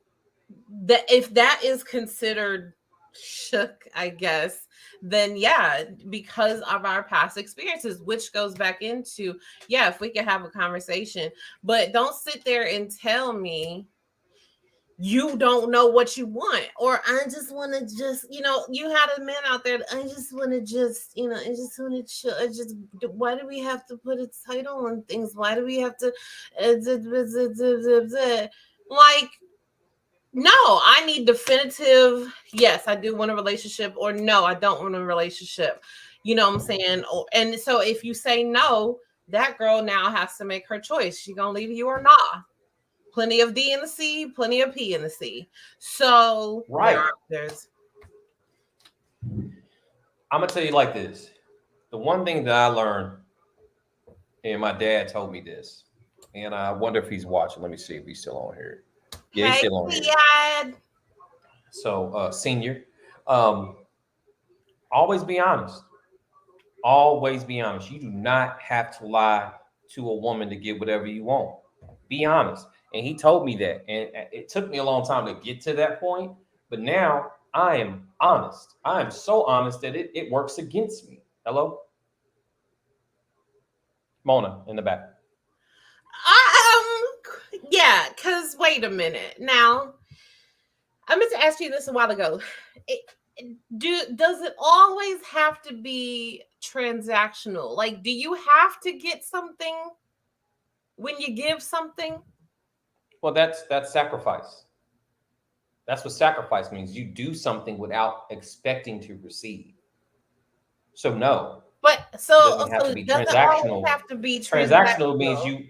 that if that is considered shook, I guess, then yeah, because of our past experiences, which goes back into, yeah, if we can have a conversation, but don't sit there and tell me you don't know what you want, or I just want to just, you had a man out there, I just want to just, I just want to just, why do we have to put a title on things? Why do we have to like, no, I need definitive, yes, I do want a relationship, or no, I don't want a relationship. You know what I'm saying? And so if you say no, that girl now has to make her choice. She gonna leave you or not. Plenty of D in the C, plenty of P in the C. So Right. there's I'm gonna tell you like this. The one thing that I learned, and my dad told me this, and I wonder if he's watching. Let me see if he's still on here. Yeah, he's hey, still on here. Piad. So, senior, um, always be honest. Always be honest. You do not have to lie to a woman to get whatever you want. Be honest. And he told me that. And it took me a long time to get to that point. But now I am honest. I am so honest that it works against me. Hello? Mona in the back. Yeah, because wait a minute. Now, I meant to ask you this a while ago. Does it always have to be transactional? Like, do you have to get something when you give something? Well, that's sacrifice. That's what sacrifice means. You do something without expecting to receive. So no, But it so doesn't have to be does it always transactional. have to be Transactional means transactional? you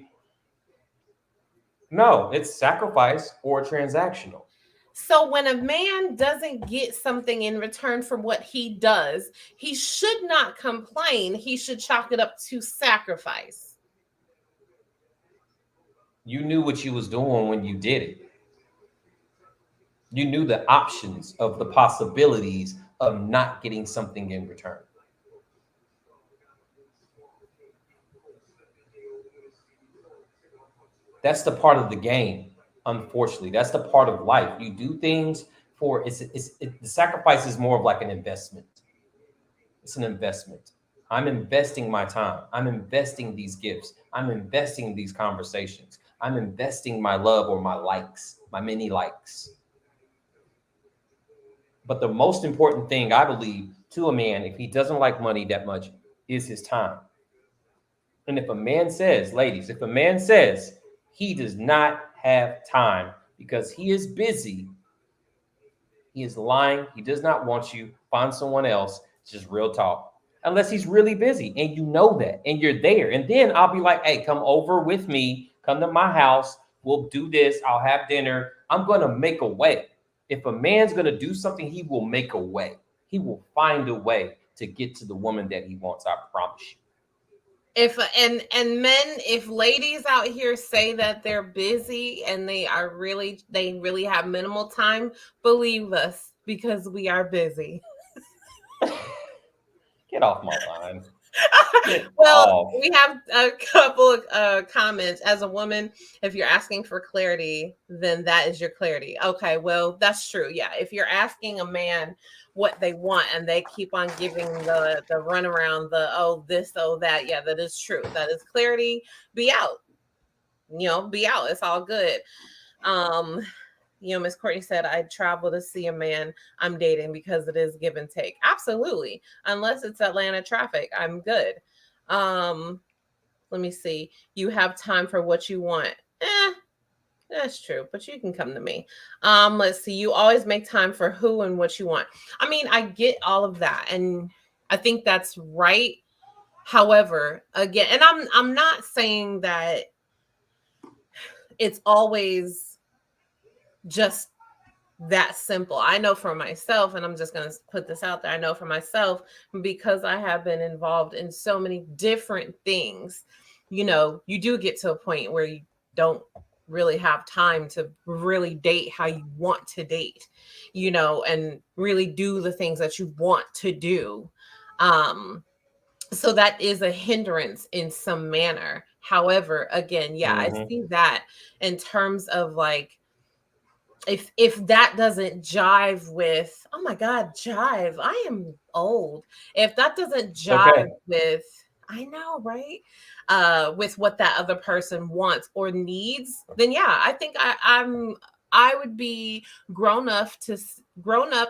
no, it's sacrifice or transactional. So when a man doesn't get something in return for what he does, he should not complain. He should chalk it up to sacrifice. You knew what you was doing when you did it. You knew the options of the possibilities of not getting something in return. That's the part of the game. Unfortunately, that's the part of life. You do things for the sacrifice is more of like an investment. It's an investment. I'm investing my time. I'm investing these gifts. I'm investing these conversations. I'm investing my love or my likes, my many likes. But the most important thing I believe to a man, if he doesn't like money that much, is his time. And if a man says, ladies, if a man says he does not have time because he is busy, he is lying. He does not want you. Find someone else. It's just real talk. Unless he's really busy and you know that and you're there. And then I'll be like, hey, come over with me. Come to my house. We'll do this. I'll have dinner. I'm going to make a way. If a man's going to do something, he will make a way. He will find a way to get to the woman that he wants. I promise you. If and men, if ladies out here say that they're busy and they really have minimal time, believe us, because we are busy. Get off my line. Get Well, off. we have a couple of comments. As a woman, if you're asking for clarity, then that is your clarity. Okay, well, that's true. Yeah, if you're asking a man what they want and they keep on giving the runaround, the oh this, oh that, yeah, that is true. That is clarity. Be out. Be out. It's all good. Um, Miss Courtney said, I travel to see a man I'm dating because it is give and take. Absolutely. Unless it's Atlanta traffic, I'm good. Um, Let me see. You have time for what you want. That's true, but you can come to me. Let's see. You always make time for who and what you want. I mean, I get all of that. And I think that's right. However, again, and I'm not saying that it's always just that simple. I know for myself, and I'm just going to put this out there. I know for myself, because I have been involved in so many different things, you do get to a point where you don't really have time to really date how you want to date, and really do the things that you want to do. So that is a hindrance in some manner. However, again, yeah, I Mm-hmm. see that in terms of like, if that doesn't jive with, oh my god, jive, I am old. If that doesn't It's okay. jive with, I know, right, with what that other person wants or needs, then yeah, I think I would be grown up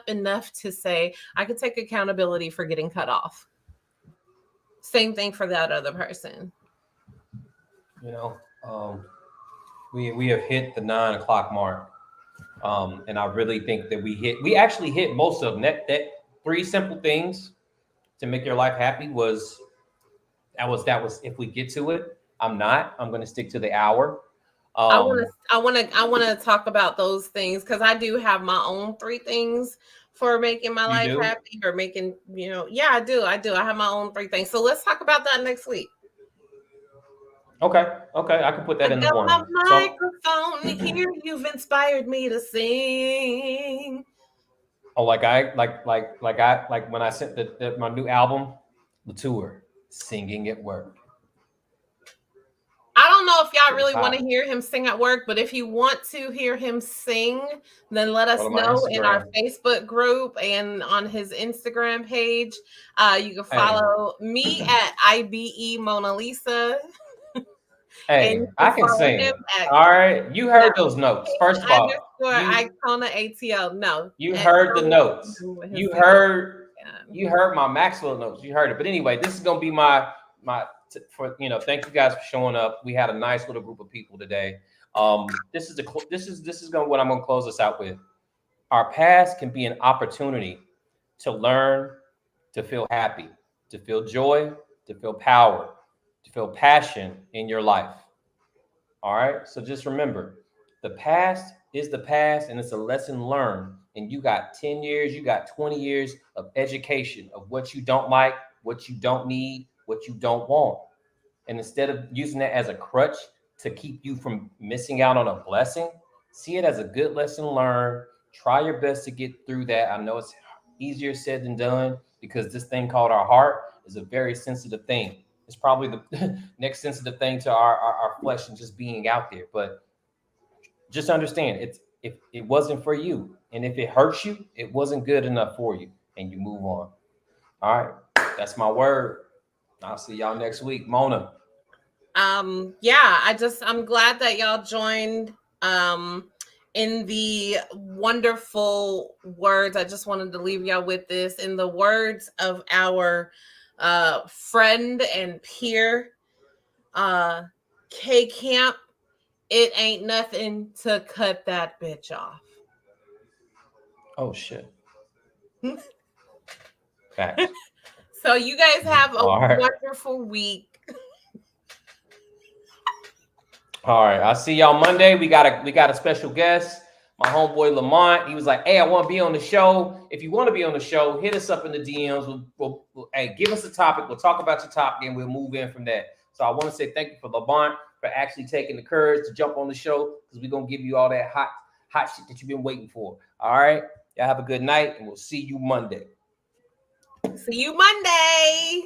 enough to say I could take accountability for getting cut off. Same thing for that other person. You know, we have hit the 9 o'clock mark, and I really think that we actually hit most of them. That three simple things to make your life happy was if we get to it. I'm going to stick to the hour. I want to Um, talk about those things because I do have my own three things for making my you life do? happy or making, yeah, I do. I have my own three things. So let's talk about that next week. Okay, okay, I can put I that into got my one. So, microphone here. You've inspired me to sing. oh, like when I sent my new album, the tour, singing at work. I don't know if y'all It was really want hot. to hear him sing at work, but if you want to hear him sing, then let Go us to my know in our Instagram. Facebook group and on his Instagram page. You can Hey, follow me at IBE Mona Lisa, and you hey, can I can follow him sing. at All right, you no heard those notes. First of all, underscore Icona ATL. No, you at heard the notes. his You singing. heard Yeah. you heard my Maxwell notes. You heard it. But anyway, this is gonna be my for Thank you guys for showing up. We had a nice little group of people today. This is gonna what I'm gonna close this out with. Our past can be an opportunity to learn, to feel happy, to feel joy, to feel power, to feel passion in your life. All right. So just remember, the past is the past and it's a lesson learned. And you got 10 years, you got 20 years of education of what you don't like, what you don't need, what you don't want. And instead of using that as a crutch to keep you from missing out on a blessing, see it as a good lesson learned. Try your best to get through that. I know it's easier said than done because this thing called our heart is a very sensitive thing. It's probably the next sensitive thing to our flesh and just being out there. But just understand it's if it wasn't for you and if it hurts you, it wasn't good enough for you and you move on. All right. That's my word. I'll see y'all next week. Mona. Yeah, I'm glad that y'all joined. In the wonderful words, I just wanted to leave y'all with this in the words of our friend and peer, uh K Camp, it ain't nothing to cut that bitch off. Oh shit. Facts. So you guys have a All right. wonderful week. All right. I'll see y'all Monday. We got a special guest. My homeboy Lamont. He was like, "Hey, I want to be on the show. If you want to be on the show, hit us up in the DMs. Hey, give us a topic. We'll talk about your topic and we'll move in from that." So I want to say thank you for Lamont for actually taking the courage to jump on the show because we're gonna give you all that hot shit that you've been waiting for. All right. Y'all have a good night and we'll see you Monday. See you Monday.